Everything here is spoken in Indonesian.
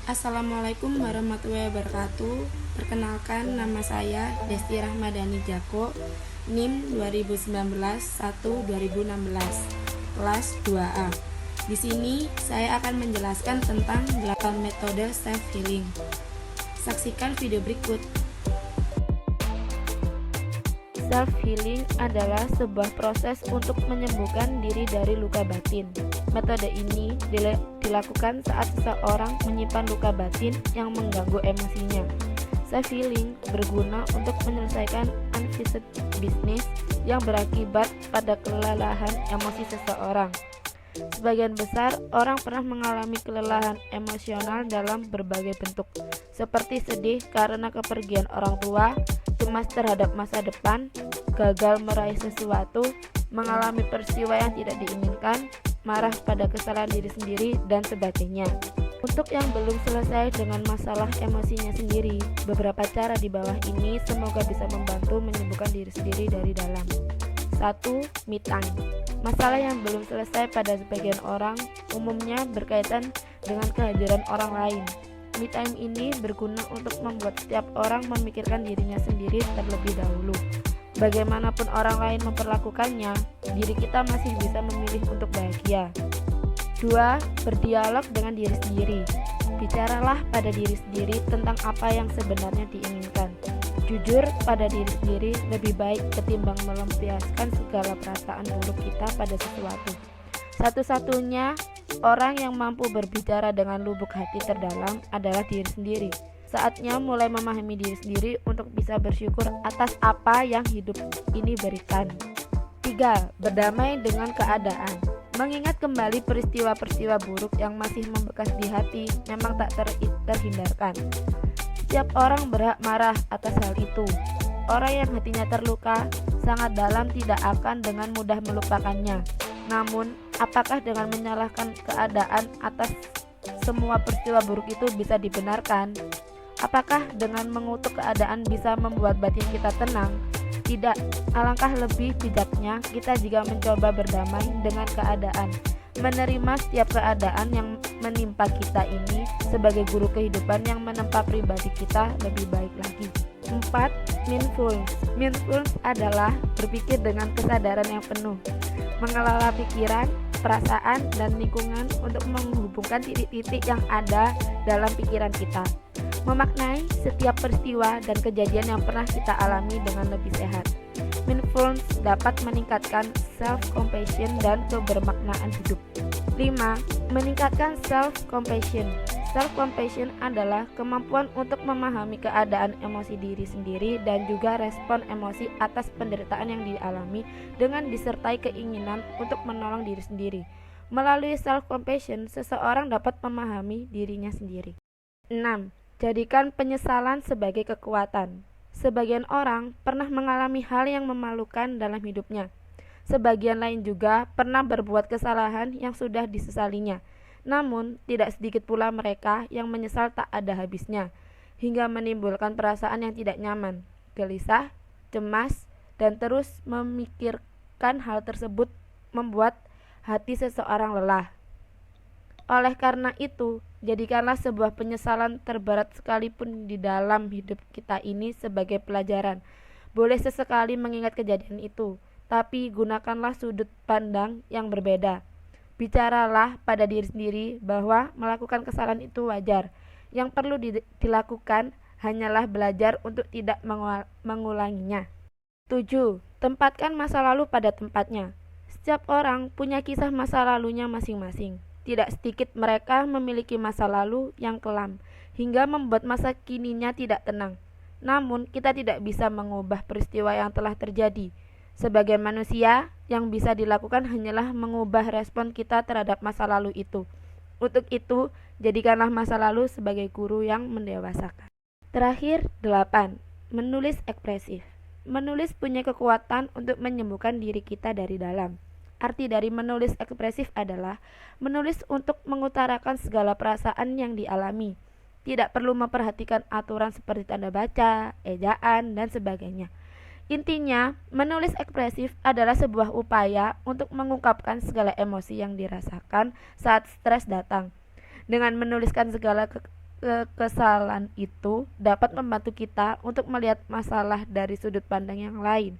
Assalamualaikum warahmatullahi wabarakatuh. Perkenalkan, nama saya Desti Rahmadani Jako, NIM 2019-1-2016, kelas 2A. Di sini saya akan menjelaskan tentang 8 metode self healing. Saksikan video berikut. Self healing adalah sebuah proses untuk menyembuhkan diri dari luka batin. Metode ini dilakukan saat seseorang menyimpan luka batin yang mengganggu emosinya. Self healing berguna untuk menyelesaikan unfinished business yang berakibat pada kelelahan emosi seseorang. Sebagian besar orang pernah mengalami kelelahan emosional dalam berbagai bentuk, seperti sedih karena kepergian orang tua, cemas terhadap masa depan, gagal meraih sesuatu, mengalami peristiwa yang tidak diinginkan, marah pada kesalahan diri sendiri, dan sebagainya. Untuk yang belum selesai dengan masalah emosinya sendiri, beberapa cara di bawah ini semoga bisa membantu menyembuhkan diri sendiri dari dalam. 1. Me time. Masalah yang belum selesai pada sebagian orang umumnya berkaitan dengan kehadiran orang lain. Me time ini berguna untuk membuat setiap orang memikirkan dirinya sendiri terlebih dahulu. Bagaimanapun orang lain memperlakukannya, diri kita masih bisa memilih untuk bahagia. 2. Berdialog dengan diri sendiri. Bicaralah pada diri sendiri tentang apa yang sebenarnya diinginkan. Jujur pada diri sendiri lebih baik ketimbang melampiaskan segala perasaan buruk kita pada sesuatu. Satu-satunya orang yang mampu berbicara dengan lubuk hati terdalam adalah diri sendiri. Saatnya mulai memahami diri sendiri untuk bisa bersyukur atas apa yang hidup ini berikan. 3. Berdamai dengan keadaan. Mengingat kembali peristiwa-peristiwa buruk yang masih membekas di hati memang tak terhindarkan. Setiap orang berhak marah atas hal itu. Orang yang hatinya terluka sangat dalam tidak akan dengan mudah melupakannya. Namun, apakah dengan menyalahkan keadaan atas semua peristiwa buruk itu bisa dibenarkan? Apakah dengan mengutuk keadaan bisa membuat batin kita tenang? Tidak, alangkah lebih bijaknya kita jika mencoba berdamai dengan keadaan, menerima setiap keadaan yang menimpa kita ini sebagai guru kehidupan yang menempa pribadi kita lebih baik lagi. 4. Mindfulness. Mindfulness adalah berpikir dengan kesadaran yang penuh, mengelola pikiran, perasaan, dan lingkungan untuk menghubungkan titik-titik yang ada dalam pikiran kita, memaknai setiap peristiwa dan kejadian yang pernah kita alami dengan lebih sehat. Mindfulness dapat meningkatkan self-compassion dan kebermaknaan hidup. 5. Meningkatkan self-compassion. Self-compassion adalah kemampuan untuk memahami keadaan emosi diri sendiri dan juga respon emosi atas penderitaan yang dialami dengan disertai keinginan untuk menolong diri sendiri. Melalui self-compassion, seseorang dapat memahami dirinya sendiri. 6. Jadikan penyesalan sebagai kekuatan. Sebagian orang pernah mengalami hal yang memalukan dalam hidupnya. Sebagian lain juga pernah berbuat kesalahan yang sudah disesalinya. Namun, tidak sedikit pula mereka yang menyesal tak ada habisnya, hingga menimbulkan perasaan yang tidak nyaman, gelisah, cemas, dan terus memikirkan hal tersebut membuat hati seseorang lelah. Oleh karena itu, jadikanlah sebuah penyesalan terberat sekalipun di dalam hidup kita ini sebagai pelajaran. Boleh sesekali mengingat kejadian itu, tapi gunakanlah sudut pandang yang berbeda. Bicaralah pada diri sendiri bahwa melakukan kesalahan itu wajar. Yang perlu dilakukan hanyalah belajar untuk tidak mengulanginya. 7. Tempatkan masa lalu pada tempatnya. Setiap orang punya kisah masa lalunya masing-masing. Tidak sedikit mereka memiliki masa lalu yang kelam, hingga membuat masa kininya tidak tenang. Namun, kita tidak bisa mengubah peristiwa yang telah terjadi. Sebagai manusia, yang bisa dilakukan hanyalah mengubah respon kita terhadap masa lalu itu. Untuk itu, jadikanlah masa lalu sebagai guru yang mendewasakan. Terakhir, 8. Menulis ekspresif. Menulis punya kekuatan untuk menyembuhkan diri kita dari dalam. Arti dari menulis ekspresif adalah menulis untuk mengutarakan segala perasaan yang dialami. Tidak perlu memperhatikan aturan seperti tanda baca, ejaan, dan sebagainya. Intinya, menulis ekspresif adalah sebuah upaya untuk mengungkapkan segala emosi yang dirasakan saat stres datang. Dengan menuliskan segala Kekesalan itu dapat membantu kita untuk melihat masalah dari sudut pandang yang lain.